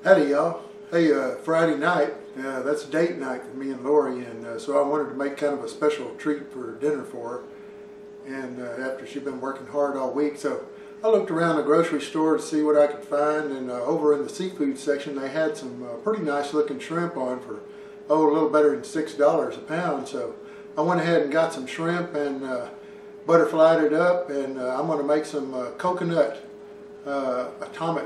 Howdy y'all. Hey, Friday night, that's date night for me and Lori, and so I wanted to make kind of a special treat for dinner for her. And after she'd been working hard all week, so I looked around the grocery store to see what I could find, and over in the seafood section they had some pretty nice looking shrimp on for, a little better than $6 a pound. So I went ahead and got some shrimp and butterflied it up, and I'm going to make some atomic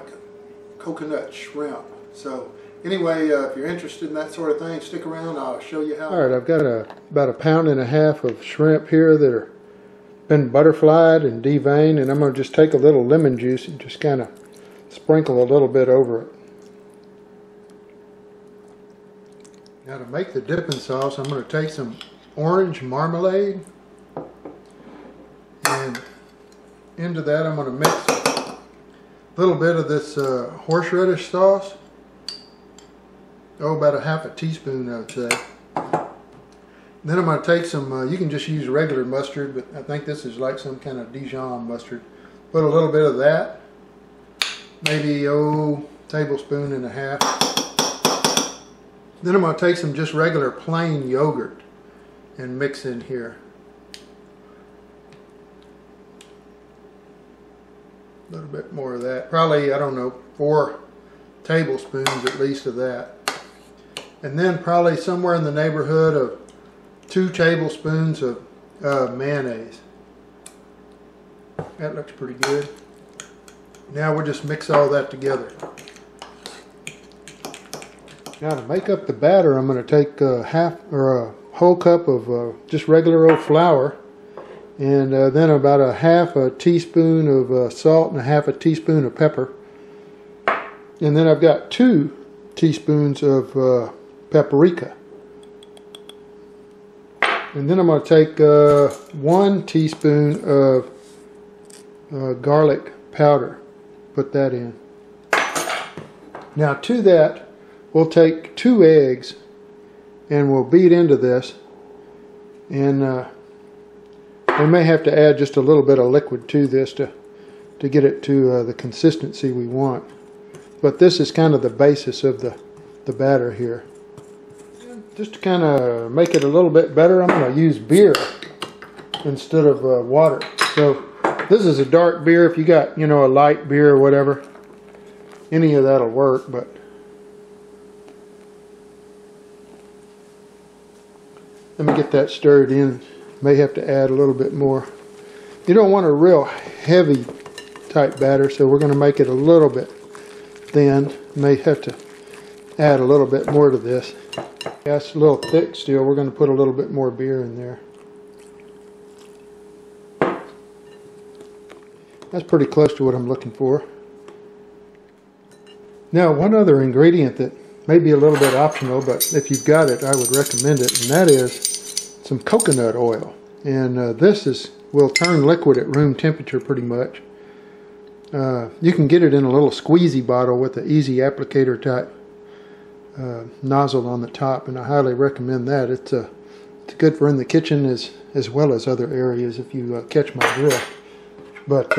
coconut shrimp. So anyway, if you're interested in that sort of thing, stick around. I'll show you how. Alright, I've got about 1.5 pounds of shrimp here that are been butterflied and deveined, and I'm going to just take a little lemon juice and just kind of sprinkle a little bit over it. Now to make the dipping sauce, I'm going to take some orange marmalade, and into that I'm going to mix a little bit of this horseradish sauce. About 1/2 teaspoon, I would say. Then I'm going to take some, you can just use regular mustard, but I think this is like some kind of Dijon mustard. Put a little bit of that, maybe tablespoon and a half. Then I'm going to take some just regular plain yogurt and mix in here. A little bit more of that, probably, I don't know, 4 tablespoons at least of that. And then probably somewhere in the neighborhood of 2 tablespoons of mayonnaise. That looks pretty good. Now we'll just mix all that together. Now to make up the batter, I'm going to take a whole cup of just regular old flour, and then about 1/2 teaspoon of salt and 1/2 teaspoon of pepper. And then I've got 2 teaspoons of paprika. And then I'm going to take 1 teaspoon of garlic powder. Put that in. Now to that, we'll take 2 eggs and we'll beat into this. And we may have to add just a little bit of liquid to this to get it to the consistency we want. But this is kind of the basis of the batter here. Just to kind of make it a little bit better, I'm going to use beer instead of water. So this is a dark beer. If you got, a light beer or whatever, any of that'll work. But let me get that stirred in. May have to add a little bit more. You don't want a real heavy type batter, so we're going to make it a little bit thin. May have to add a little bit more to this. That's a little thick still. We're going to put a little bit more beer in there. That's pretty close to what I'm looking for. Now, one other ingredient that may be a little bit optional, but if you've got it, I would recommend it, and that is some coconut oil. And this will turn liquid at room temperature pretty much. You can get it in a little squeezy bottle with an easy applicator type nozzle on the top, and I highly recommend that. It's good for in the kitchen as well as other areas, if you catch my drift. But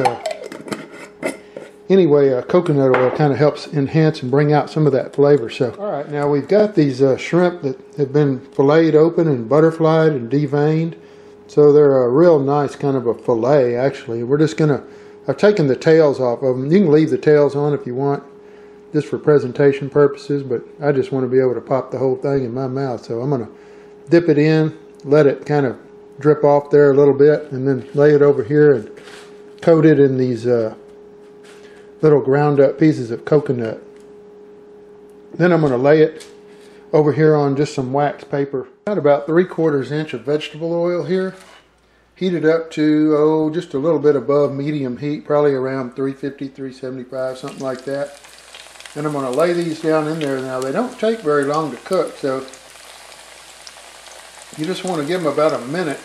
anyway, coconut oil kind of helps enhance and bring out some of that flavor. So, all right, now we've got these shrimp that have been filleted open and butterflied and deveined. So they're a real nice kind of a fillet, actually. We're just going to, I've taken the tails off of them. You can leave the tails on if you want, just for presentation purposes, but I just want to be able to pop the whole thing in my mouth. So I'm going to dip it in, let it kind of drip off there a little bit, and then lay it over here and coat it in these little ground up pieces of coconut. Then I'm going to lay it over here on just some wax paper. Got about 3/4 inch of vegetable oil here. Heated up to, just a little bit above medium heat, probably around 350, 375, something like that. And I'm going to lay these down in there. Now, they don't take very long to cook, so you just want to give them about a minute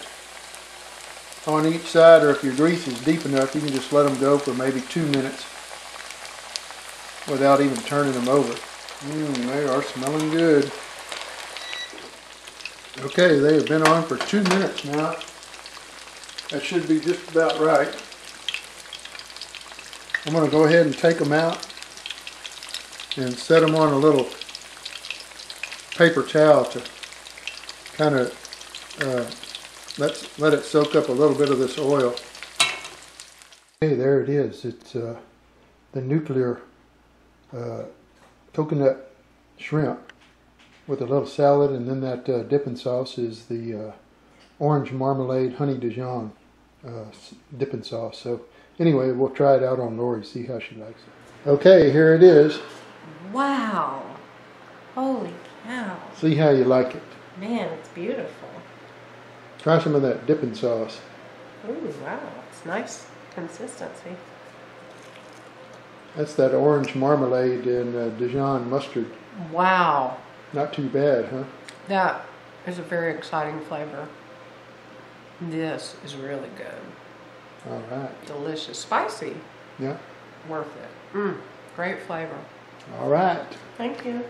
on each side, or if your grease is deep enough, you can just let them go for maybe 2 minutes without even turning them over. They are smelling good. Okay, they have been on for 2 minutes now. That should be just about right. I'm going to go ahead and take them out. and set them on a little paper towel to kind of let it soak up a little bit of this oil. Okay, there it is. It's the nuclear coconut shrimp with a little salad, and then that dipping sauce is the Orange Marmalade Honey Dijon dipping sauce. So anyway, we'll try it out on Lori, see how she likes it. Okay, here it is. Wow. Holy cow. See how you like it. Man, it's beautiful. Try some of that dipping sauce. Ooh, wow. It's nice consistency. That's that orange marmalade and Dijon mustard. Wow. Not too bad, huh? That is a very exciting flavor. This is really good. All right. Delicious. Spicy. Yeah. Worth it. Great flavor. All right. Thank you.